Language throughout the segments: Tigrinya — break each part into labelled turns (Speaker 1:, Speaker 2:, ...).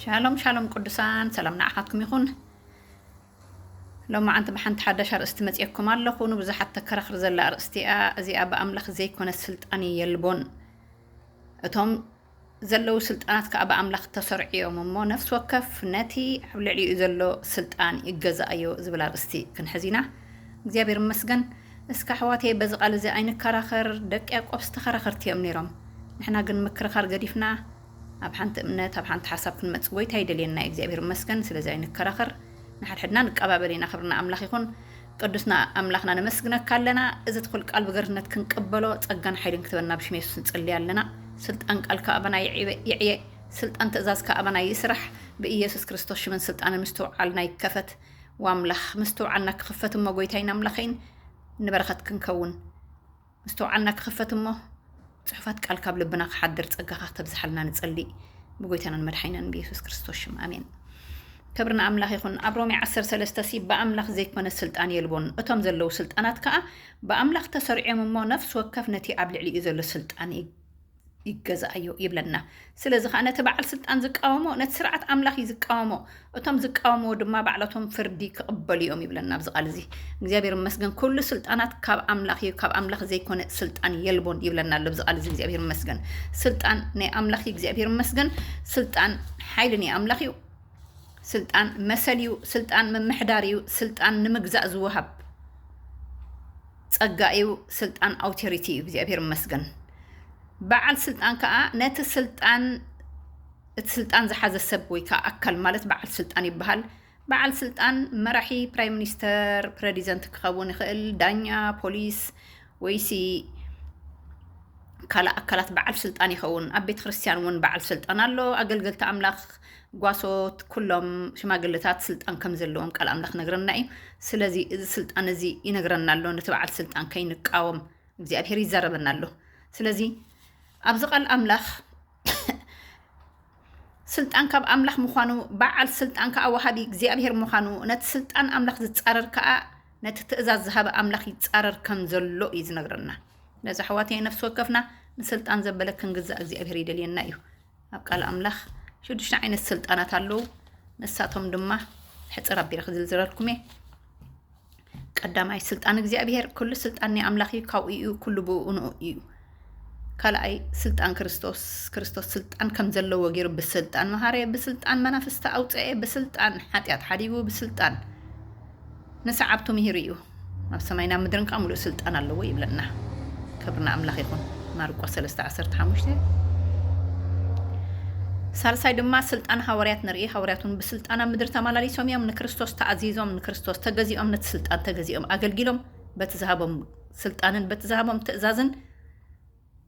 Speaker 1: شالوم شالوم قدسان سلام نعحاتكم يخون لو ما أنت بحنت حدش أرست مزيكم الله خونو بزحت تكرخر زلا أرستيا زي أبا أملخ زي كون السلطاني يلبون أتهم زلو سلطانات كأبا أملخ تسرعيهم مو نفس وكف ناتي حول علي زلو سلطان يجزا أيو زبلا أرستي كن حزينة زيابير مسجن اسكا حواتي بزقال زي أين كراخر دك ياك أبستخرخر تيام نيرم نحنا قن مكرخر قريفنا أبحنت أمنات أبحنت حساب كن متسوي تايدلينا إكزابير مسكن سلازاي نكراخر نحن حدنا نقابلنا خبرنا أملاخ يكون قدسنا أملاخنا نمسكنا كلنا إذا تدخل قلب غيرنا كنقبلو تصقن حيلن كتبنا بش ميسوس نصلي لنا سلطان قال كأبنا يعي سلطان تأزاز كأبنا يسرح بإيسوس كريستوس من سلطان مستوعلنا يكفت وأملاخ مستوعلنا كخفة ما قويتين أملاخين نبرخت كنكون مستوعلنا كخفة ما صحفات قال كابل بنا حدر تصقخ تبزحلنا نصلي بقويتنا المدحينا بإيسوس كريستوس آمين كبرنا أملاخ يكون أبرومي عسر سلستسي بأملاخ زيك من السلطان يلبون أتم زلو سلطانات كأ بأملاخ تسرعي مما نفس وكف نتي قبل علي إذا السلطان يجزا أيو يبلنا سلازخ أنا تبع السلطان زقاومو نتسرعت أملاخ يزقاومو أتم زقاومو دما بعلتهم فردي كقبل يوم يبلنا بزقال زي زيابير مسجن كل سلطانات كاب أملاخ زي كون السلطان يلبون يبلنا اللي بزقال زي زيابير مسجن سلطان ني أملاخ زيابير مسجن سلطان حيلني أملاخ سلطان مسليو سلطان من محداريو سلطان نمجزأ زوهب تصقايو سلطان أوتوريتي بزيابير مسجن بعد سلطان كأ نت السلطان زحاز السبوي كأكل مالت بعد سلطان يبهل بعد سلطان مرحي برايم مينستر بريزيدنت كخون خل دانيا بوليس ويسي كلا أكلات بعد سلطان يخون أبيت خريستيان ون بعد سلطان الله أقلقلت أملاخ قواسوت كلهم شماغلتات سلطان كم زلهم قال أملاخ نقرنا إيه سلازي سلطان زي ينقرنا له نتبع السلطان كي نقاوم زي أبهر يزربنا له سلازي أبزق الأملاخ سلطان كاب أملاخ مخانو بعد سلطان كأ وهابي زي أبهر مخانو نت سلطان أملاخ تتقرر كأ نت تأزاز ذهب أملاخ يتقرر كم زلو يزنقرنا لذا حواتي نفس وكفنا سلطان زبلك كنجزاء زي أبهر يدلينا إيه أبقى الأملاخ شو دشنا عين السلطانات هلو نساتهم دمه حتى ربي رخ زلزلكم قدامي سلطان زي أبهر كل سلطاني أملاخي كاويو كل بو إيو كلاي سلطان كريستوس سلطان كم زلو وغير بسلطان مهاري بسلطان منافستا أوطعي بسلطان حاتيات حديبو بسلطان نسعبتو مهيريو ما سمعنا مدرن كاملو سلطان اللو يبلنا كبرنا أملاخ يكون ماركو 13 سالساي دما سلطان حواريات نرئي حوارياتون بسلطان مدر تمالالي سوميام نكريستوس تعزيزهم نكريستوس تغزيهم نتسلطان تغزيهم أقلقلهم بتزهبهم سلطان بتزهبهم تأزازن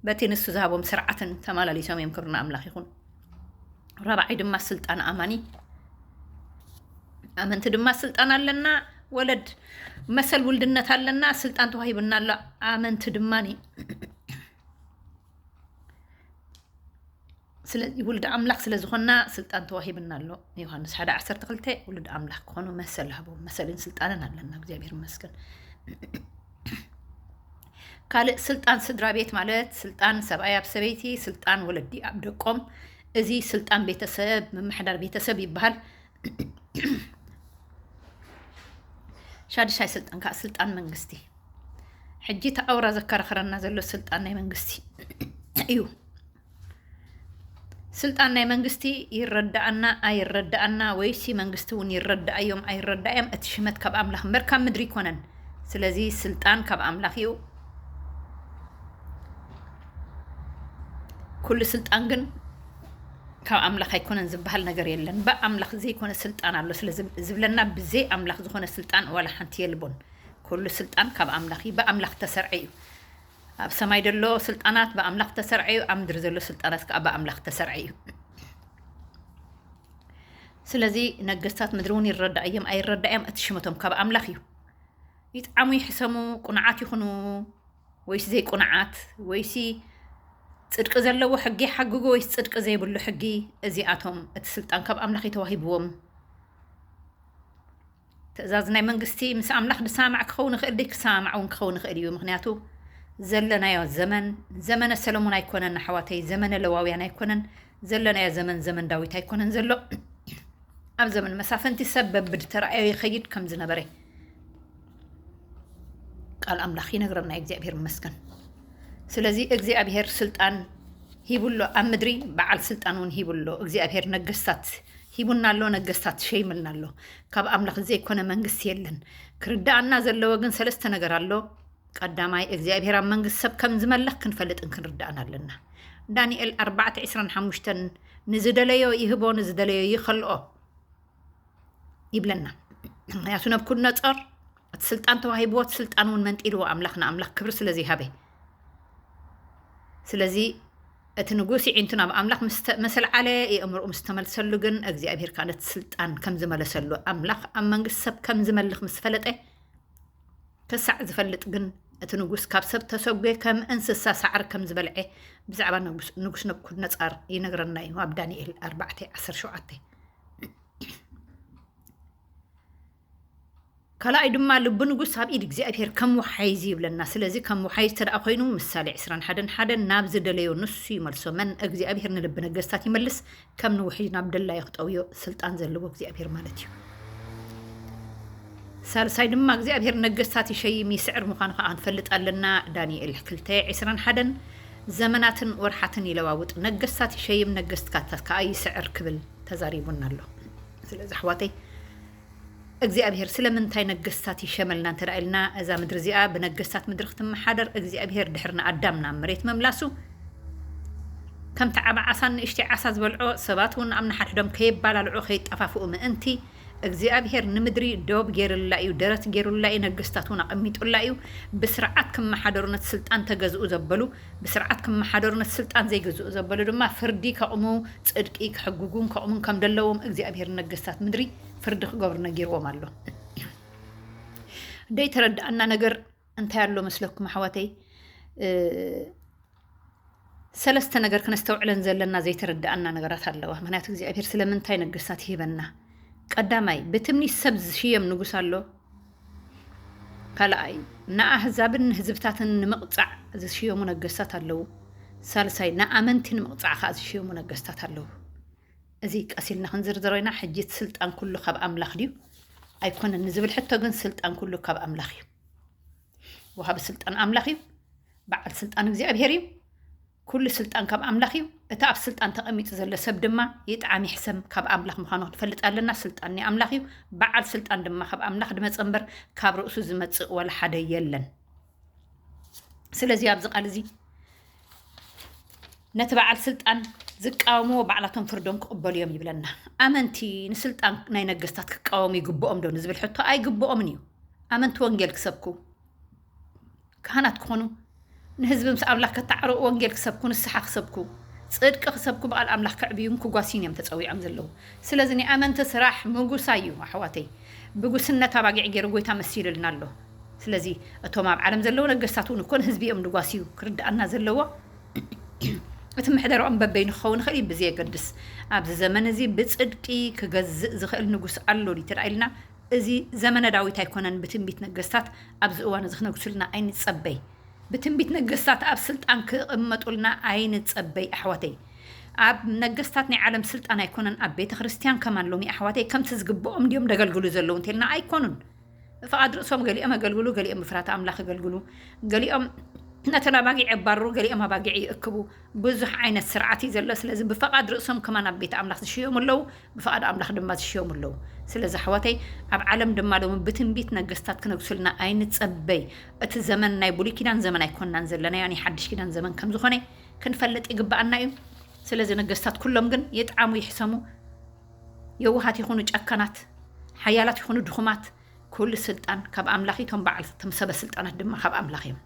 Speaker 1: بتنسو زهبهم سرعة تمالالي سوميام كبرنا أملاخ يكون رابعي دما سلطان أماني أمنت دما سلطان لنا ولد مثل ولدنا لنا سلطان توهيبنا لا أمنت دماني ولد أملاخ سلازخنا سلطان توهيبنا له يوحنس 11 ولد أملاخ كونوا مثل هبو مثل سلطاننا لنا እግዚአብሔር مسكن قال سلطان سدرا بيت مالت سلطان سبعي بسبيتي سلطان ولدي أبدقم ازي سلطان بيتسب من محضر بيتسب يبهل شاد شاي سلطان كا سلطان منغستي حجي تاورا ذكر خرنا زلو سلطان منغستي ايوه سلطان ناي منغستي يردأنا أي يردأنا ويسي منغستون يردأ يوم أي يردأ يوم اتشمت كاب أملاخ مركام مدري كونن سلازي سلطان كاب أملاخيو كل سلطان جن كاب أملاخ يكونن زبهال نجار يلن بقى أملاخ زي كون السلطان على زبلنا بزي أملاخ زخون السلطان ولا حنتي يلبون كل سلطان كاب أملاخي بقى أملاخ تسرعي بسماي دلو سلطانات بأملاخ تسرعي أمدر زلو سلطانات كأبا أملاخ تسرعي سلازي نقصات مدروني الرد أيام أي الرد أيام أتشمتهم كأبا أملاخيو يتعامو يحسمو قناعات يخونو ويس زي قناعات ويسي صدق زلو حقي حقوقو ويس صدق زي بلو حقي أزياتهم السلطان كأبا أملاخي توهيبوهم تأزازنا منقستي مس أملاخ دسامع كخون خير ديك سامعون كخون خير يوم مغنياتو زلنا يا زمن السلمون يكونن حواتي زمن اللواويان يكونن زلنا يا زمن داويت يكونن زلو ኣብ ዘመን መሳፍንቲ ሰበብ ብድተራእዮ ይኸይድ ከም ዝነበረ ቃል ኣምላኽ ይነግረና እግዚአብሔር ይመስገን። ስለዚ እግዚአብሔር ስልጣን ሂቡሎ ኣብ ምድሪ በዓል ስልጣን እውን ሂቡሎ እግዚአብሔር ነገስታት ሂቡና ኣሎ ነገስታት ሸይምልና ኣሎ ካብ ኣምላኽ ዘይኮነ መንግስቲ የለን ክርዳእና ዘለዎ ግን ሰለስተ ነገር ኣሎ ቀዳማይ እግዚአብሔር ኣብ መንግስት ሰብ ከም ዝመለኽ ክንፈልጥን ክንርዳእን ኣለና ዳንኤል 4:25 ንዝደለዮ ይህቦ ንዝደለዮ ይኸልኦ ይብለና ምክንያቱ ነብኩድነፆር እቲ ስልጣን ተዋሂብዎ እቲ ስልጣን እውን መንጢልዎ ኣምላኽና ኣምላኽ ክብሪ ስለዚ ሃበ ስለዚ እቲ ንጉስ ይዕንቱ ናብ ኣምላኽ መሰልዓለ የእምርኡ ምስ ተመልሰሉ ግን እግዚአብሔር ከዓ ነቲ ስልጣን ከም ዝመለሰሉ ኣምላኽ ኣብ መንግስት ሰብ ከም ዝመልኽ ምስ ፈለጠ ክሳዕ ዝፈልጥ ግን እቲ ንጉስ ካብ ሰብ ተሰጎየ ከም እንስሳ ሳዕሪ ከም ዝበልዐ ብዛዕባ ንጉስ ነብኩድነፃር ይነግረና እዩ ኣብ ዳንኤል 4:17 ካልኣይ ድማ ልቢ ንጉስ ኣብ ኢድ እግዚአብሔር ከም ወሓይዚ ይብለና ስለዚ ከም ወሓይዚ ተደኣ ኮይኑ ምሳሌ 21:1 ናብ ዝደለዮ ንሱ ይመልሶ መን እግዚአብሔር ንልቢ ነገስታት ይመልስ ከም ንውሕይ ናብ ደላዮ ክጠውዮ ስልጣን ዘለዎ እግዚአብሔር ማለት እዩ ሳልሳይ ድማ እግዚአብሔር ነገስታት ይሸይም ይስዕር ምዃኑ ከዓ ንፈልጥ ኣለና ዳንኤል 2:21 ዘመናትን ወርሓትን ይለዋውጥ ነገስታት ይሸይም ነገስታት ከዓ ይስዕር ክብል ተዛሪቡና ኣሎ ስለዚ ኣሕዋተይ እግዚአብሔር ስለምንታይ ነገስታት ይሸመልና እንተራእልና እዛ ምድሪ እዚኣ ብነገስታት ምድሪ ክትመሓደር እግዚአብሔር ድሕርና ኣዳምና መሬት መምላሱ ከምቲ ዓብ ዓሳን ንእሽተይ ዓሳ ዝበልዖ ሰባት እውን ኣብ ንሓድሕዶም ከየባላልዑ ከይጠፋፍኡ ምእንቲ እግዚአብሔር ንምድሪ ዶብ ገይሩላ እዩ ደረት ገይሩላ እዩ ነገስታት እውን ኣቐሚጡላ እዩ ብስርዓት ክመሓደሩ ነቲ ስልጣን ተገዝኡ ዘበሉ ብስርዓት ክመሓደሩ ነቲ ስልጣን ዘይገዝኡ ዘበሉ ድማ ፍርዲ ከቕሙ ፅድቂ ክሕግጉን ከቕሙን ከም ደለዎም እግዚአብሔር ነገስታት ምድሪ ፍርዲ ክገብሩ ነጊርዎም ኣሎ ደይ ተረዳእና ነገር እንታይ ኣሎ መስለኩም ኣሕዋተይ ሰለስተ ነገር ክነስተውዕለን ዘለና ዘይተረዳእና ነገራት ኣለዋ ምክንያቱ እግዚአብሔር ስለምንታይ ነገስታት ይሂበና ቀዳማይ ብትምኒ ሰብ ዝሽየም ንጉስ ኣሎ ካልኣይ ንኣህዛብን ህዝብታትን ንምቕፃዕ ዝሽየሙ ነገስታት ኣለዉ ሳልሳይ ንኣመንቲ ንምቕፃዕ ከዓ ዝሽየሙ ነገስታት ኣለዉ እዚ ቀሲልና ክንዝርዝሮ ኢና ሕጂ ስልጣን ኩሉ ካብ ኣምላኽ ድዩ ኣይኮነን ንዝብል ሕቶ ግን ስልጣን ኩሉ ካብ ኣምላኽ እዩ ወሃቢ ስልጣን ኣምላኽ እዩ በዓል ስልጣን እግዚአብሔር እዩ ኩሉ ስልጣን ካብ ኣምላኽ እዩ እቲ ኣብ ስልጣን ተቐሚጡ ዘሎ ሰብ ድማ ይጣዕሚ ይሕሰም ካብ ኣምላኽ ምዃኑ ክትፈልጥ ኣለና ስልጣን ናይ ኣምላኽ እዩ በዓል ስልጣን ድማ ካብ ኣምላኽ ድመፀ እምበር ካብ ርእሱ ዝመፅእ ወላ ሓደ የለን ስለዚ ኣብዚ ቃል እዚ ነቲ በዓል ስልጣን ዝቃወምዎ ባዕላቶም ፍርዶም ክቕበሉ እዮም ይብለና ኣመንቲ ንስልጣን ናይ ነገስታት ክቃወሙ ይግብኦም ዶ ንዝብል ሕቶ ኣይግብኦምን እዩ ኣመንቲ ወንጌል ክሰብኩ ካህናት ክኾኑ ንህዝቢ ምስ ኣምላኽ ከተዓርቑ ወንጌል ክሰብኩ ንስሓ ክሰብኩ ፅድቂ ክሰብኩ በዓል ኣምላኽ ክዕብዩን ክጓሲን እዮም ተፀዊዖም ዘለዉ ስለዚ ናይ ኣመንቲ ስራሕ ምጉሳ እዩ ኣሕዋተይ ብጉስነት ኣባጊዕ ገይሩ ጎይታ መሲሉልና ኣሎ ስለዚ እቶም ኣብ ዓለም ዘለዉ ነገስታት እውን እኮን ህዝቢ እዮም ንጓስዩ ክርዳእና ዘለዎ እቲ ምሕደሮኦም በበይኑ ክኸውን ይኽእል እዩ ብዘየገድስ ኣብዚ ዘመን እዚ ብፅድቂ ክገዝእ ዝኽእል ንጉስ ኣሎ ተራእይልና እዚ ዘመነ ዳዊት ኣይኮነን ብትንቢት ነገስታት ኣብዚ እዋን እዚ ክነግሱልና ኣይንፀበይ ብትንቢት ነገስታት ኣብ ስልጣን ክቕመጡልና ኣይንፀበይ ኣሕዋተይ ኣብ ነገስታት ናይ ዓለም ስልጣን ኣይኮነን ኣብ ቤተ ክርስቲያን ከማን ሎሚ ኣሕዋተይ ከምቲ ዝግብኦም ድዮም ደገልግሉ ዘለዉ እንተልና ኣይኮኑን ፍቓድ ርእሶም ገሊኦም ኣገልግሉ ገሊኦም ብፍርሃት ኣምላኽ ኣገልግሉ ገሊኦም ነተን ኣባጊዕ የባርሩ ገሊኦም ኣባጊዕ ይእክቡ ብዙሕ ዓይነት ስርዓት እዩ ዘሎ ስለዚ ብፍቓድ ርእሶም ከማን ኣብ ቤተ ኣምላኽ ዝሽየሙ ኣለዉ ብፍቓድ ኣምላኽ ድማ ዝሽየሙ ኣለዉ ስለዚ ኣሕዋተይ ኣብ ዓለም ድማ ሎሚ ብትንቢት ነገስታት ክነግሱልና ኣይንፀበይ እቲ ዘመን ናይ ብሉይ ኪዳን ዘመን ኣይኮንናን ዘለና ናይ ሓድሽ ኪዳን ዘመን ከም ዝኾነ ክንፈልጥ ይግባአና እዩ ስለዚ ነገስታት ኩሎም ግን የጥዓሙ ይሕሰሙ የውሃት ይኹኑ ጨካናት ሓያላት ይኹኑ ድኹማት ኩሉ ስልጣን ካብ ኣምላኽ እቶም በዓል ተምሰበ ስልጣናት ድማ ካብ ኣምላኽ እዮም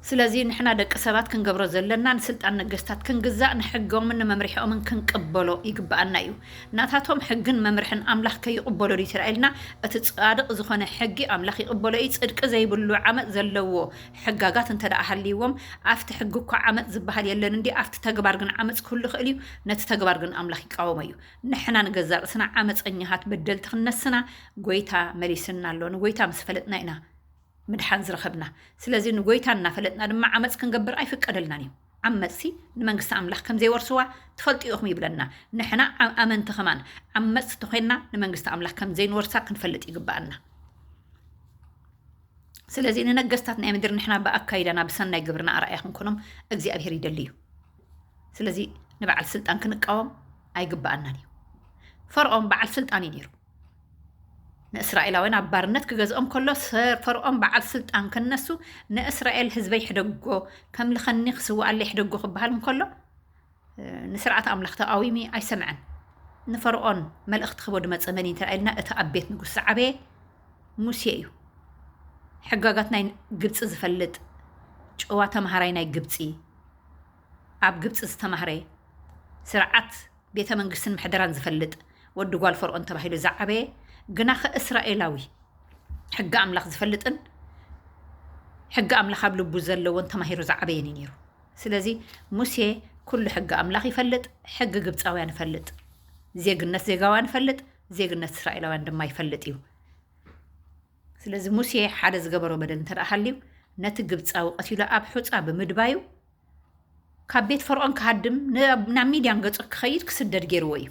Speaker 1: ስለዚ ንሕና ደቂ ሰባት ክንገብሮ ዘለና ንስልጣን ነገስታት ክንግዛእ ንሕጎምን ንመምርሒኦምን ክንቅበሎ ይግባአና እዩ ናታቶም ሕግን መምርሕን ኣምላኽ ከይቕበሎ ዲ ተራእይልና እቲ ጻድቕ ዝኾነ ሕጊ ኣምላኽ ይቕበሎ እዩ ፅድቂ ዘይብሉ ዓመፅ ዘለዎ ሕጋጋት እንተደኣ ሃልይዎም ኣብቲ ሕጊ እኳ ዓመፅ ዝበሃል የለን እንዲ ኣብቲ ተግባር ግን ዓመፅ ክህሉ ይኽእል እዩ ነቲ ተግባር ግን ኣምላኽ ይቃወሞ እዩ ንሕና ንገዛ ርእስና ዓመፀኛሃት በደልቲ ክነስና ጎይታ መሊስና ኣሎ ንጎይታ ምስ ፈለጥና ኢና ምድሓን ዝረኸብና ስለዚ ንጎይታ እናፈለጥና ድማ ዓመፅ ክንገብር ኣይፍቀደልናን እዩ عمسي نمنجست أملاخ كم زي ورسوا تفلت يوخم يبلنا نحنا أمنت كمان عمس تخينا نمنجست أملاخ كم زين ورسا كنفلت يقبأنا سلازي ننجستات نعمدر نحنا بأكايدنا بسنة يقبرنا أرأيهم كنهم أجزي أبهر يدليو سلازي نبعل سلطان كنقاوم أي قبأنا نيو فرعون بعل سلطان يديرو نإسرائيلاوين عبارنت كجزءهم كله صار فرعون بعل سلطان كنسو نإسرائيل حزبي يحدقو كم لخنيق سوا اللي يحدقو خبهالهم كله نسرعة أملاخ تقاويمي أي سمعن نفرعون ملأخت خبود متصمنين ترأينا أتأبيت نقول سعبي موسيئيو حقاقتنا قبص زفلت جواتا مهارينا قبصي عب قبص استمهري سرعات بيتا منقسن محدران زفلت ودقوال فرعون تباهيلو زعبي قناخ إسرائيلاوي حق أملاخ زفلتن حق أملاخ بلبو زلو وانت ماهيرو زعبيني نيرو سلازي موسى كل حق أملاخ يفلت حق قبصاويان يفلت زيق الناس زيقاوان يفلت زيق الناس إسرائيلاوان دما يفلتيو سلازي موسى حادث قبرو بدن ترأحليو نت قبصاو قتيلو أب حوصا بمدبايو كابيت فرعون كهدم ناميديان قصق خير كسدد جيروي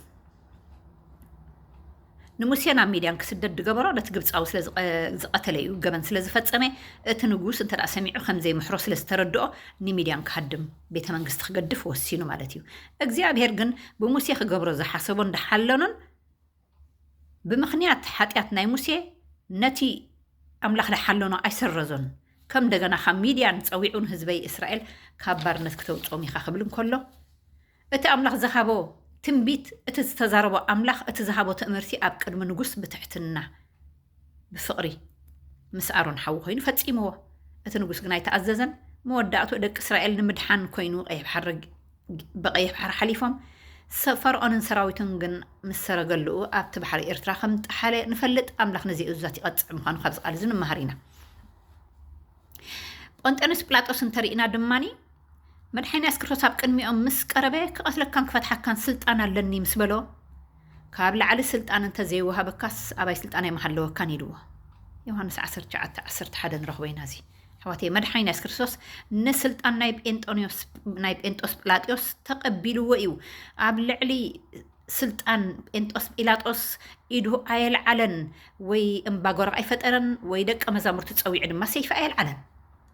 Speaker 1: نموسينا ميديان كسدد قبرو لتقبصاو سلازقتليو قبن سلازفتسمي تنقوس انت رأسميعو خمزي محروس لستردو ني ميديان كهدم بيت منقست خقدف وسينو مالتيو اقزيا بيرقن بموسي خقبرو زحاسبون دحالونن بمخنيات حاتيات ناي موسي نتي أملاخ دحالونو أي سرزون كم دغنا خم ميديان تصويعون حزبي إسرائيل كبرنت كتوصومي خبلن كله ات أملاخ زهابو تنبيت اتزتزاربو أملاخ اتزهابو تأمرتي أب قدم نقص بتحتنا بفقري مسأرون حو خوينو فتيمو اتنقص قناي تأززن مودعتو دك إسرائيل نمدحان كوينو بقيب حر حليفهم فرعون سراويتن قن مسرا قلو أب تبحر إرترا خمت حالي نفلت أملاخ نزي أزاتي قطع مخان خبز قالزن مهارينا وانت أنس بلاطوس انترينا دماني مدحين يسكرو سابق انمي مس قربه كقتلك كان كفتحا كان سلطان لني مسبلو كابل على سلطان انت زيوها بكاس أباي سلطان محلو كان يدوه يوحنس 10 حدا نرخوين هذه حواتي مدحين يسكرسوس نسلطان نايب انتوس بلاطوس تقبلو ويو أبل علي سلطان انتوس بلاطوس إدو آيل علن وي امباغور أي فترن وي دك أمزامور تتصوي عدم ما سيف آيل علن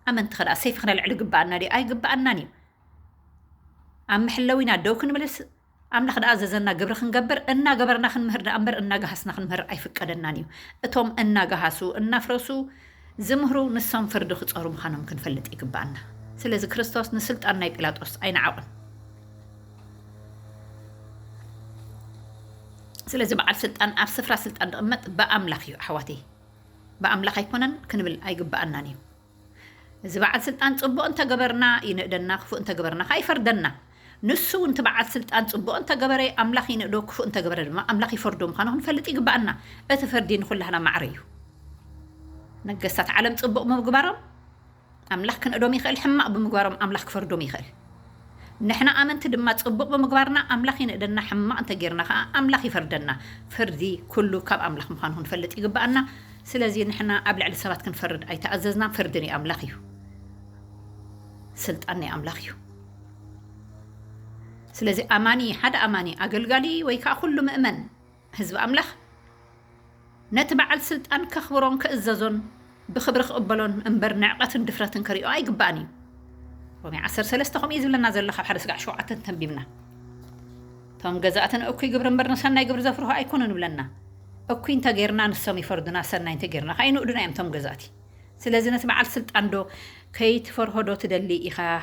Speaker 1: أمنت خلا سيف خلا العلق بقنا دي أي قبقنا نيو أم حلوينا دوكن ملس أم ناخد أزازنا قبر خنقبر إنا قبرنا خنمهر أمبر إنا قهسنا خنمهر أي فكادنا نيو أتوم إنا قهسو إنا فرسو زمهرو نسام فردو ختصارو مخانا ممكن فلت إقبقنا سلازي كريستوس نسلت أنا بيلاطوس أين عاون سلازي بعد سلطان أب سفرا سلطان أمت بأملاخي حواتي بأملاخي كونن كنبل أي قبقنا نيو إذا بعد سلطان صبو أنت جبرنا ينقدرنا خفو أنت جبرنا خاي فردنا نسو أنت بعد سلطان صبو أنت جبري أملاخ ينقدو خفو أنت جبرنا ما أملاخ يفردهم خانهم فلت يقبأنا أتفردين كلها معريو نجسات عالم صبو مجبرهم أملاخ كن أدوم يخل حماق بمجبرهم أملاخ كفردهم يخل نحنا آمنت دم صبو بمجبرنا أملاخ ينقدرنا حماق أنت جرنا أملاخ يفردنا فردي كله كاب أملاخ مخانهم فلت يقبأنا سلازي نحنا قبل على سبات كنفرد أي تأززنا فردني أملاخيو سلطاني أملاخيو سلازي أماني حدا أماني أقلقالي ويكا كل مؤمن حزب أملاخ نتبع السلطان كخبرون كأززون بخبرخ قبلون انبر نعقة دفرة كريو أي قباني ومي 10 يزول لنا زل لخب حرس قاع شوعة تنبيبنا توم جزاءتنا أوكي قبر انبر نسانا يقبر زفروها أيكونن بلنا أوكي انت غيرنا نسومي فردنا سنة انت غيرنا خاينو قدنا يمتم جزاتي سلازي نتبع السلطان دو كيت فرهدو تدلي إخا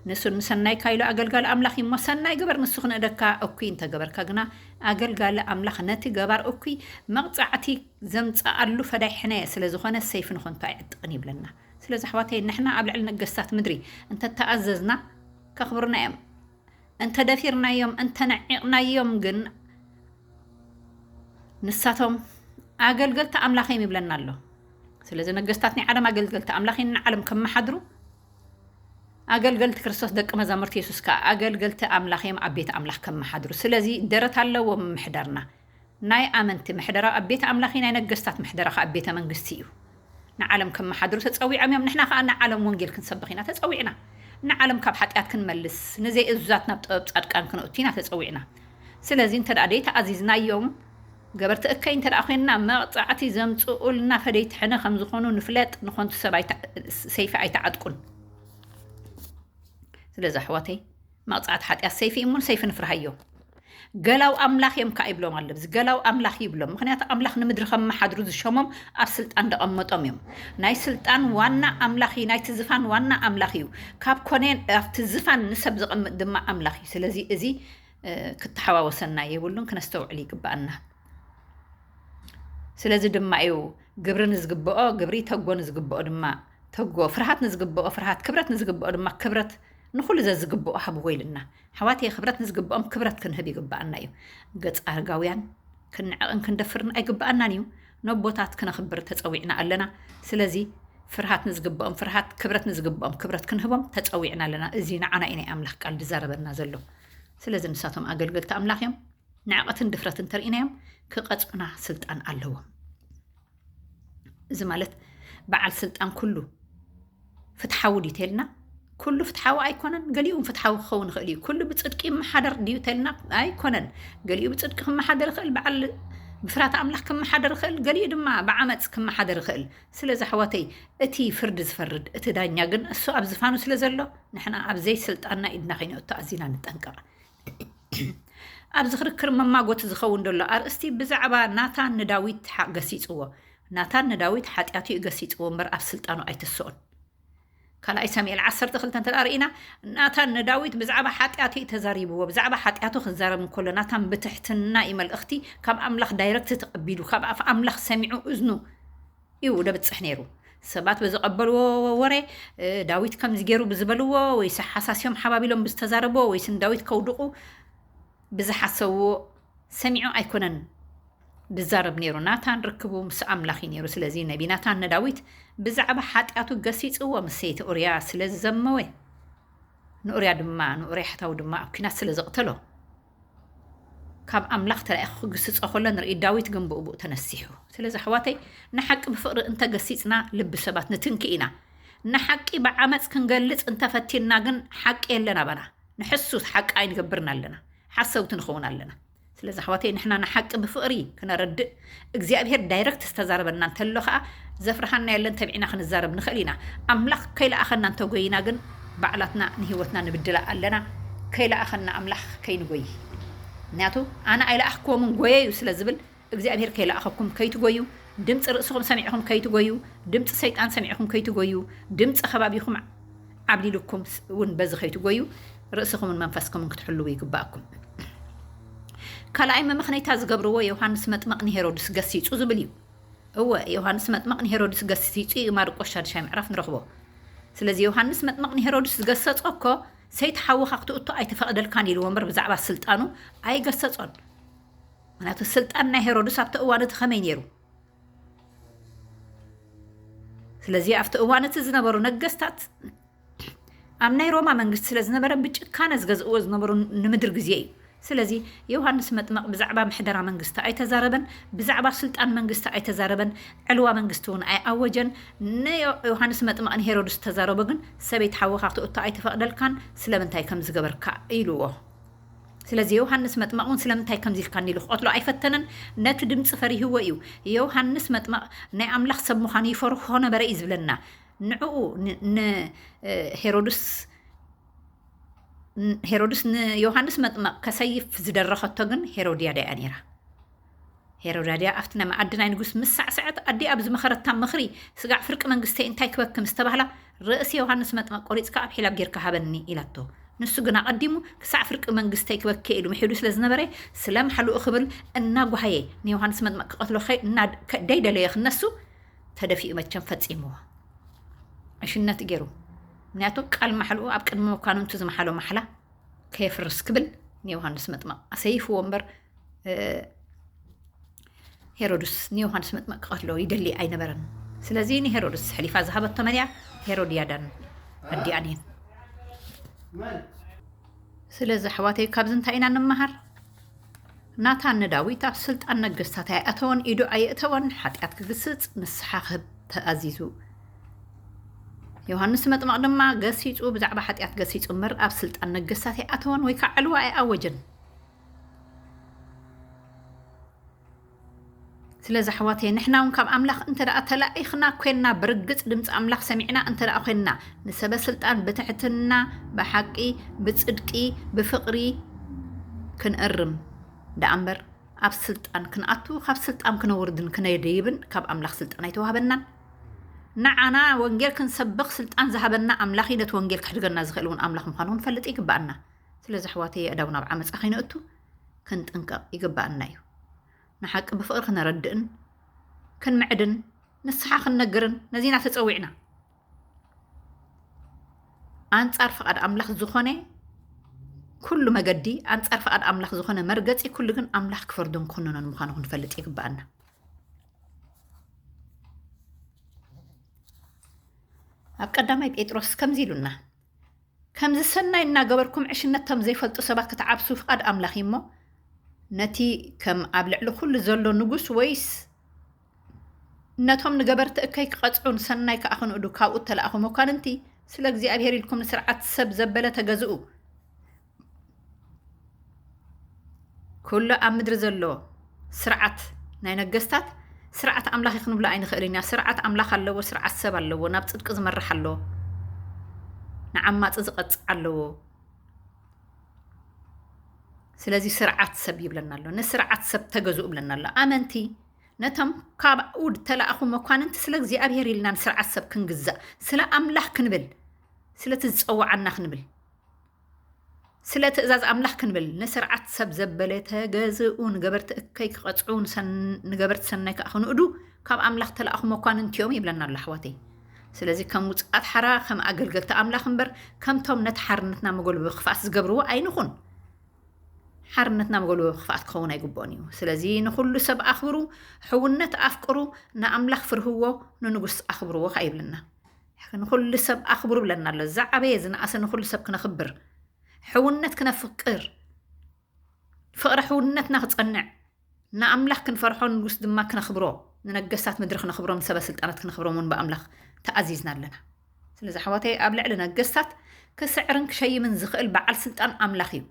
Speaker 1: نسو نسناي كايلو أقلقال أملاخي ما سناي قبر نسوخن أدكا أوكي انت قبر كاقنا أقلقال أملاخ نتي قبر أوكي مقطعتي زمت أقلو فداي حنايا سلازو خانا السيف نخون تاعد قنيب لنا سلازي حواتي نحنا قبل علنا قصات مدري انت تأززنا كخبرنا يوم انت دافيرنا يوم انت نعيقنا يوم قن نساتهم أقلقلت أملاخي مبلنا له سلازي نقستاتني عالم أقلقلت أملاخي نعلم كم حضروا أقلقلت كريستوس دق مزامرت يسوس كا أقلقلت أملاخي أبيت أملاخ كم حضروا سلازي درت الله ومحضرنا ناي آمنت محضرة أبيت أملاخي ناي نقستات محضرة أبيت منقستيو نعلم كم حضروا تتسوي عميم نحنا خانا عالم ونجيل كنسبخينا تتسوينا ንዓለም ካብ ሓጢኣት ክንመልስ ንዘይ እዙዛትና ብጥበብ ጻድቃን ክንእቱና ተጸዊዕና ስለዚ እንተ ደኣ ደይ ተኣዚዝናዮም ገበርቲ እከይ እንተ ደኣ ኮይንና መቕፃዕቲ ዘምፅኡልና ፈደይቲ ሕነ ከም ዝኾኑ ንፍለጥ ንኾንቱ ሰብ ሰይፊ ኣይተዓጥቁን ስለዚ ኣሕዋተይ መቕፃዕቲ ሓጢኣት ሰይፊ እሙን ሰይፊ ንፍርሃዮ ገላው ኣምላኽ እዮም ከዓ ይብሎም ኣለብዚ ገላው ኣምላኽ ይብሎም ምክንያቱ ኣምላኽ ንምድሪ ከም መሓድሩ ዝሸሞም ኣብ ስልጣን ደቐመጦም እዮም ናይ ስልጣን ዋና ኣምላኽ እዩ ናይቲ ዝፋን ዋና ኣምላኽ እዩ ካብ ኮነን ኣብቲ ዝፋን ንሰብ ዝቕምጥ ድማ ኣምላኽ እዩ ስለዚ እዚ ክትሓዋወሰና የብሉን ክነስተውዕል ይግባአና ስለዚ ድማ እዩ ግብሪ ንዝግብኦ ግብሪ ተጎ ንዝግብኦ ድማ ተጎ ፍርሃት ንዝግብኦ ፍርሃት ክብረት ንዝግብኦ ድማ ክብረት ንኹሉ ዝግብኦ ሃብዎ ኢልና ሓዋተይ ክብረት ንዝግብኦም ክብረት ክንህብ ይግባአና እዩ ገጽ ኣርጋውያን ክንዕቕን ክንደፍርን ኣይግባአናን እዩ ነቦታት ክነኽብር ተጸዊዕና ኣለና ስለዚ ፍርሃት ንዝግብኦም ፍርሃት ክብረት ንዝግብኦም ክብረት ክንህቦም ተጸዊዕና ኣለና እዚ ንዓና እዩ ናይ ኣምላኽ ቃል ዝዛረበና ዘሎ ስለዚ ንሳቶም ኣገልገልቲ ኣምላኽ እዮም ንዕቐትን ድፍረትን ተርኢናዮም ክቐጽዑና ስልጣን ኣለዎም እዚ ማለት በዓል ስልጣን ኩሉ ፍትሓዊ ድዩ ተልና ኩሉ ፍትሓዊ ኣይኮነን ገሊኡ ፍትሓዊ ክኸውን ይኽእል እዩ ኩሉ ብጽድቂ መሓደር ድዩ ተልና ኣይኮነን ገሊኡ ብጽድቂ ክመሓደር ይኽእል በዓል ብፍራት ኣምላኽ ክመሓደር ይኽእል ገሊኡ ድማ ብዓመፅ ክመሓደር ይኽእል ስለዚ ኣሕዋተይ እቲ ፍርዲ ዝፈርድ እቲ ዳኛ ግን እሱ ኣብ ዝፋኑ ስለ ዘሎ ንሕና ኣብ ዘይ ስልጣንና ኢድና ኸይኑ ተኣዚና ንጠንቀቕ ኣብዚ ክርክር መማጎት ዝኸውን ደሎ ኣርእስቲ ብዛዕባ ናታን ንዳዊት ገሲፅዎ ናታን ንዳዊት ሓጢኣቱ እዩ ገሲፅዎ እምበር ኣብ ስልጣኑ ኣይትስኦን ካልኣይ ሳሙኤል 12 ተዳርኢና ናታን ንዳዊት ብዛዕባ ሓጢኣቱ እዩ ተዛሪብዎ ብዛዕባ ሓጢኣቱ ክዛረብ እንከሎ ናታን ብትሕትና እዩ መልእኽቲ ካብ ኣምላኽ ዳይረክት ተቐቢሉ ካብ ኣፍ ኣምላኽ ሰሚዑ እዝኑ እዩ ደብፅሕ ነይሩ ሰባት ብዝቐበልዎ ወሬ ዳዊት ከምዚ ገይሩ ብዝበልዎ ወይስ ሓሳስዮም ሓባቢሎም ብዝተዛረብዎ ወይስ ንዳዊት ከውድቑ ብዝሓሰብዎ ሰሚዑ ኣይኮነን ብዛረብ ነይሩ ናታን ርክቡ ምስ ኣምላኽ እዩ ነይሩ ስለዚ ነቢ ናታን ንዳዊት ብዛዕባ ሓጢኣቱ ገሲፅዎ ምስ ሰይቲ ኡርያ ስለ ዝዘመወ ንኡርያ ሕታው ድማ ኣብ ኩናት ስለ ዘቕተሎ ካብ ኣምላኽ ተላኢኹ ክግስፆ ከሎ ንርኢ ዳዊት ግን ብእቡእ ተነሲሑ ስለዚ ኣሕዋተይ ንሓቂ ብፍቕሪ እንተገሲፅና ልቢ ሰባት ንትንኪ ኢና ንሓቂ ብዓመፅ ክንገልፅ እንተፈቲና ግን ሓቂ የለና ባና ንሕሱስ ሓቂ ኣይንገብርና ኣለና ሓሰውቲ ንኸውን ኣለና ስለዚ ኣሕዋተይ ንሕና ንሓቂ ብፍቕሪ ክነረድእ እግዚኣብሔር ዳይረክት ዝተዛረበና እንተሎ ከዓ ዘፍርሃና የለን ተቢዕና ክንዛረብ ንኽእል ኢና ኣምላኽ ከይለኣኸና እንተጎይና ግን ባዕላትና ንሂወትና ንብድላ ኣለና ከይለኣኸና ኣምላኽ ከይንጎይ ምክንያቱ ኣነ ኣይለኣኽክዎምን ጎየ እዩ ስለ ዝብል እግዚኣብሔር ከይለኣኸኩም ከይትጎዩ ድምፂ ርእስኹም ሰሚዕኹም ከይትጎዩ ድምፂ ሰይጣን ሰሚዕኹም ከይትጎዩ ድምፂ ከባቢኹም ዓብሊልኩም እውን በዚ ከይትጎዩ ርእስኹምን መንፈስኩምን ክትሕልው ይግባአኩም ካልኣይ መምኽነይታ ዝገብርዎ ዮሃንስ መጥመቕ ንሄሮድስ ገሲፁ ዝብል እዩ እወ ዮሃንስ መጥመቕ ንሄሮድስ ገሲፁ ማርቆስ 6 ምዕራፍ ንረኽቦ ስለዚ ዮሃንስ መጥመቕ ንሄሮድስ ዝገሰፆ እኮ ሰይቲ ሓዊኻ ክትእቶ ኣይተፈቕደልካን ኢልዎ እምበር ብዛዕባ ስልጣኑ ኣይገሰፆን ምክንያቱ ስልጣን ናይ ሄሮድስ ኣብቲ እዋን እቲ ከመይ ነይሩ ስለዚ ኣብቲ እዋን እቲ ዝነበሩ ነገስታት ኣብ ናይ ሮማ መንግስቲ ስለ ዝነበረ ብጭካነ ዝገዝእዎ ዝነበሩ ንምድር ግዜ እዩ ስለዚ ዮሃንስ መጥመቕ ብዛዕባ ምሕደራ መንግስቲ ኣይተዛረበን ብዛዕባ ስልጣን መንግስቲ ኣይተዛረበን ዕልዋ መንግስቲ እውን ኣይኣወጀን ንዮሃንስ መጥመቕ ንሄሮድስ ተዛረበ ግን ሰበይቲ ሓዊኻ ክትእቶ ኣይተፈቕደልካን ስለምንታይ ከም ዝገበርካ ኢልዎ ስለዚ ዮሃንስ መጥመቕ እውን ስለምንታይ ከምዚ ኢልካን ኢሉ ክቐትሎ ኣይፈተነን ነቲ ድምፂ ፈሪህዎ እዩ ዮሃንስ መጥመቕ ናይ ኣምላኽ ሰብ ምዃኑ ይፈርሆ ነበረ እዩ ዝብለና ንዕኡ ሄሮድስ ንዮሃንስ መጥመቕ ከሰይፍ ዝደረኸቶ ግን ሄሮድያዳ እያ ነይራ ሄሮድያዳ ኣብቲ ናይ መኣዲ ናይ ንጉስ ምስ ሳዕስዐት ኣዲ ኣብ ዝመኸረታ ምኽሪ ስጋዕ ፍርቂ መንግስተይ እንታይ ክበክም ዝተባህላ ርእሲ ዮሃንስ መጥመቕ ቆሪፅካ ኣብ ሒላብ ጌርካ ሃበኒ ኢላቶ ንሱ ግን ኣቐዲሙ ክሳዕ ፍርቂ መንግስተይ ክበክየ ኢሉ ምሒዱ ስለ ዝነበረ ስለምሓልኡ ክብል እናጓሃየ ንዮሃንስ መጥመቕ ክቐትሎ ደይደለየ ክነሱ ተደፊኡ መቸም ፈፂምዎ ዕሽነት ገይሩ ምክንያቱ ቃል ማሕልኡ ኣብ ቅድሚ መኳንንቱ ዝመሓሎ ማሕላ ከየፍርስ ክብል ንዮሃንስ መጥመቕ ኣሰይፍዎ እምበር ሄሮድስ ንዮሃንስ መጥመቕ ክቐትሎ ይደሊ ኣይነበረን ስለዚ ንሄሮድስ ሕሊፋ ዝሃበቶ መን እያ ሄሮድያዳን ኣዲኣን እየን ስለዚ ኣሕዋተይ ካብዚ እንታይ ኢና ንመሃር ናታን ንዳዊት ኣብ ስልጣን ነገስታት ኣይኣተወን ኢዱ ኣይእተወን ሓጢኣት ክግስፅ ንስሓ ክህብ ተኣዚዙ ዮሐንስ መጥምቅ ድማ ገሲጹ ብዛዕባ ሓጢኣት ገሲጹ እምበር ኣብ ስልጣን ነገስታት ኣይኣተወን ወይ ከዓ ዕልዋ ኣይኣወጀን። ስለዚ ኣሕዋተይ ንሕና እውን ካብ ኣምላኽ እንተደኣ ተላኢኽና ኮይንና ብርግፅ ድምፂ ኣምላኽ ሰሚዕና እንተደኣ ኮይንና ንሰበ ስልጣን ብትሕትና ብሓቂ ብፅድቂ ብፍቕሪ ክንእርም ደኣ እምበር ኣብ ስልጣን ክንኣቱ ካብ ስልጣን ክነውርድን ክነድይብን ካብ ኣምላኽ ስልጣን ኣይተዋህበናን። ንዓና ወንጌል ክንሰብኽ ስልጣን ዝሃበና ኣምላኽ ነቲ ወንጌል ክሕድገና ዝኽእል እውን ኣምላኽ ምዃኑ ክንፈልጥ ይግባአና። ስለዚ ኣሕዋተይ ኣእዳው ናብ ዓመፃ ከይንእቱ ክንጥንቀቕ ይግባአና እዩ። ንሓቂ ብፍቕሪ ክነረድእን ክንምዕድን ንስሓ ክንነግርን ነዚና ተፀዊዕና ኣንጻር ፍቓድ ኣምላኽ ዝኾነ ኩሉ መገዲ ኣንጻር ፍቓድ ኣምላኽ ዝኾነ መርገፂ ኩሉ ግን ኣምላኽ ክፈርዶን ክኩንኖን ምዃኑ ክንፈልጥ ይግባአና። ኣብ ቀዳማይ ጴጥሮስ ከምዚ ኢሉና ከምዚ ሰናይ እናገበርኩም ዕሽነቶም ዘይፈልጡ ሰባት ክትዓብሱ ፍቓድ ኣምላኽ እሞ ነቲ ከም ኣብ ልዕሊ ኩሉ ዘሎ ንጉስ ወይስ ነቶም ንገበርቲ እከይ ክቐፅዑን ሰናይ ከዓ ክንእዱ ካብኡ ተለኣኹ መኳንንቲ ስለ እግዚኣብሔር ኢልኩም ንስርዓት ሰብ ዘበለ ተገዝኡ። ኩሉ ኣብ ምድሪ ዘሎ ስርዓት ናይ ነገስታት ስርዓት ኣምላኽ ክንብሎ ኣይንኽእልን ኢና። ስርዓት ኣምላኽ ኣለዎ፣ ስርዓት ሰብ ኣለዎ፣ ናብ ፅድቂ ዝመርሕ ኣለዎ፣ ንዓማፅ ዝቐፅዕ ኣለዎ። ስለዚ ስርዓት ሰብ ይብለና ኣሎ፣ ንስርዓት ሰብ ተገዝኡ ብለና ኣሎ። ኣመንቲ ነቶም ካብኡ ተለኣኹ መኳንንቲ ስለ እግዚኣብሔር ኢልና ንስርዓት ሰብ ክንግዛእ፣ ስለ ኣምላኽ ክንብል፣ ስለቲ ዝፀዋዓና ክንብል፣ ስለ ትእዛዝ ኣምላኽ ክንብል ንስርዓት ሰብ ዘበለ ተገዝኡ፣ ንገበርቲ እከይ ክቐፅዑ ንገበርቲ ሰናይ ከዓ ክንእዱ ካብ ኣምላኽ ተለኣኹ መኳንንቲ እዮም ይብለና ኣሎ ኣሕዋተይ። ስለዚ ከም ውፅኣት ሓራ ከም ኣገልገልቲ ኣምላኽ እምበር ከምቶም ነቲ ሓርነትና መጎልበቢ ክፍኣት ዝገብርዎ ኣይንኹን። ሓርነትና መጎልበቢ ክፍኣት ክኸውን ኣይግብኦን እዩ። ስለዚ ንኩሉ ሰብ ኣኽብሩ፣ ሕውነት ኣፍቅሩ፣ ንኣምላኽ ፍርህዎ፣ ንንጉስ ኣኽብርዎ ከዓ ይብለና። ንኩሉ ሰብ ኣኽብሩ ብለና ኣሎ። ዝዓበየ ዝነኣሰ ንኩሉ ሰብ ክነኽብር፣ ሕውነት ክነፍቅር፣ ፍቕሪ ሕውነትና ክፀንዕ፣ ንኣምላኽ ክንፈርሖ፣ ንጉስ ድማ ክነኽብሮ፣ ንነገስታት ምድሪ ክነኽብሮም፣ ሰበ ስልጣናት ክነኽብሮም እውን ብኣምላኽ ተኣዚዝና ኣለና። ስለዚ ኣሕዋተይ ኣብ ልዕሊ ነገስታት ክስዕርን ክሸይምን ዝኽእል በዓል ስልጣን ኣምላኽ እዩ።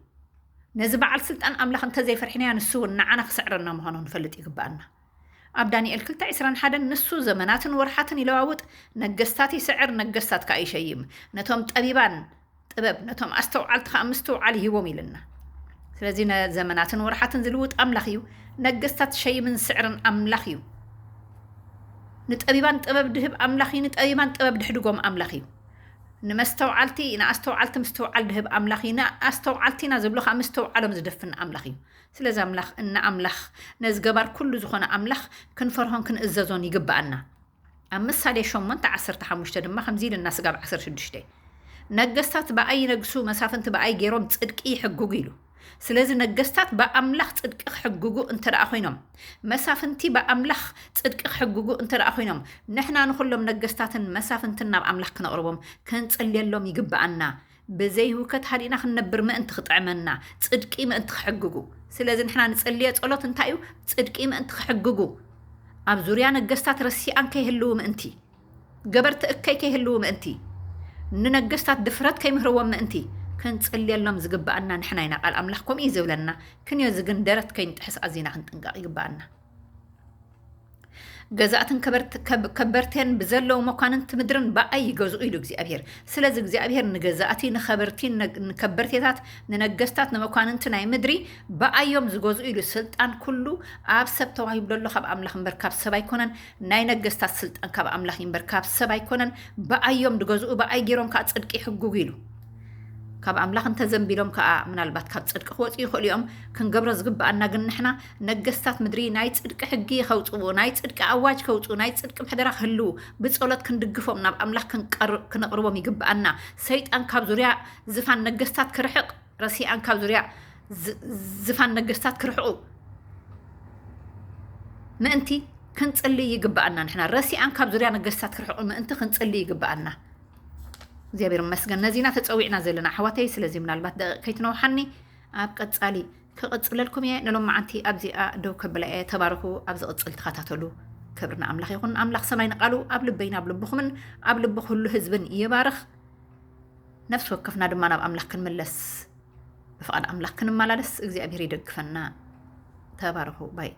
Speaker 1: ነዚ በዓል ስልጣን ኣምላኽ እንተዘይፈርሕናያ ንሱ እውን ንዓና ክስዕረና ምዃኑ ንፈልጥ ይግባአና። ኣብ ዳንኤል 2:21 ንሱ ዘመናትን ወርሓትን ይለዋውጥ፣ ነገስታት ይስዕር፣ ነገስታት ከዓ ይሸይም፣ ነቶም ጠቢባን ጥበብ ነቶም ኣስተውዓልቲ ከዓ ምስትውዓል ይህቦም ኢልና። ስለዚ ዘመናትን ወርሓትን ዝልውጥ ኣምላኽ እዩ። ነገስታት ሸይምን ስዕርን ኣምላኽ እዩ። ንጠቢባን ጥበብ ድህብ ኣምላኽ እዩ። ንጠቢባን ጥበብ ድሕድጎም ኣምላኽ እዩ። ንመስተውዓልቲ ንኣስተውዓልቲ ምስትውዓል ድህብ ኣምላኽ እዩ። ንኣስተውዓልቲና ዝብሎ ከዓ ምስትውዓሎም ዝደፍን ኣምላኽ እዩ። ስለዚ ኣምላኽ ኣምላኽ ነዚ ገባር ኩሉ ዝኾነ ኣምላኽ ክንፈርሆን ክንእዘዞን ይግባአና። ኣብ ምሳሌ 8:15 ድማ ከምዚ ኢልና ስጋብ 16 ነገስታት በኣይ ነግሱ መሳፍንቲ በኣይ ገይሮም ፅድቂ ይሕግጉ ኢሉ። ስለዚ ነገስታት በኣምላኽ ፅድቂ ክሕግጉ እንተደኣ ኮይኖም፣ መሳፍንቲ በኣምላኽ ፅድቂ ክሕግጉ እንተደኣ ኮይኖም፣ ንሕና ንኩሎም ነገስታትን መሳፍንትን ናብ ኣምላኽ ክነቕርቦም ክንፅልየሎም ይግባአና። ብዘይ ህውከት ሃዲና ክንነብር ምእንቲ ክጥዕመና፣ ፅድቂ ምእንቲ ክሕግጉ። ስለዚ ንሕና ንፅልየ ጸሎት እንታይ እዩ? ፅድቂ ምእንቲ ክሕግጉ፣ ኣብ ዙርያ ነገስታት ረሲኣን ከይህልው ምእንቲ፣ ገበርቲ እከይ ከይህልው ምእንቲ፣ ንነገስታት ድፍረት ከይምህርዎም ምእንቲ ክንፅልየሎም ዝግባአና ንሕና ኢና። ቃል ኣምላኽ ከምኡ እዩ ዝብለና። ክንዮ ዝግን ደረት ከይንጥሕስ ኣዚና ክንጥንቀቕ ይግባአና። ገዛእትን ከበርቴን ብዘለው መኳንንቲ ምድርን በኣይ ይገዝኡ ኢሉ እግዚኣብሔር። ስለዚ እግዚኣብሔር ንገዛእቲ ንኸበርቲ ንከበርቴታት ንነገስታት ንመኳንንቲ ናይ ምድሪ በኣዮም ዝገዝኡ ኢሉ። ስልጣን ኩሉ ኣብ ሰብ ተዋሂቡ ዘሎ ካብ ኣምላኽ እምበር ካብ ሰብ ኣይኮነን። ናይ ነገስታት ስልጣን ካብ ኣምላኽ እምበር ካብ ሰብ ኣይኮነን። በኣዮም ዝገዝኡ በኣይ ገይሮም ከዓ ፅድቂ ይሕግጉ ኢሉ። ካብ ኣምላኽ እንተዘንቢሎም ከዓ ምናልባት ካብ ፅድቂ ክወፅኡ ይኽእሉ እዮም። ክንገብሮ ዝግባአና ግን ንሕና ነገስታት ምድሪ ናይ ፅድቂ ሕጊ ከውፅኡ፣ ናይ ፅድቂ ኣዋጅ ከውፅኡ፣ ናይ ፅድቂ ምሕደራ ክህልው ብፀሎት ክንድግፎም፣ ናብ ኣምላኽ ክነቕርቦም ይግባአና። ሰይጣን ካብ ዙርያ ዝፋን ነገስታት ክርሕቕ፣ ረሲኣን ካብ ዙርያ ዝፋን ነገስታት ክርሕቑ ምእንቲ ክንፅልይ ይግባአና። ንሕና ረሲኣን ካብ ዙርያ ነገስታት ክርሕቑ ምእንቲ ክንፅልይ ይግባአና። እግዚኣብሔር መስገን ነዚና ተፀዊዕና ዘለና ኣሕዋተይ። ስለዚ ምናልባት ደቂቕ ከይትነውሓኒ ኣብ ቀፃሊ ክቕፅለልኩም እየ። ንሎም መዓንቲ ኣብዚኣ ደው ከብላ እየ። ተባርኹ። ኣብ ዝቕፅል ተኸታተሉ። ክብርና ኣምላኽ ይኹን ኣምላኽ ሰማይ ንቃሉ ኣብ ልበይና ኣብ ልብኹምን ኣብ ልቢ ኩሉ ህዝብን ይባርኽ ነፍሲ ወከፍና ድማ ናብ ኣምላኽ ክንምለስ ብፍቓድ ኣምላኽ ክንመላለስ እግዚኣብሔር ይደግፈና ተባረኹ ባይ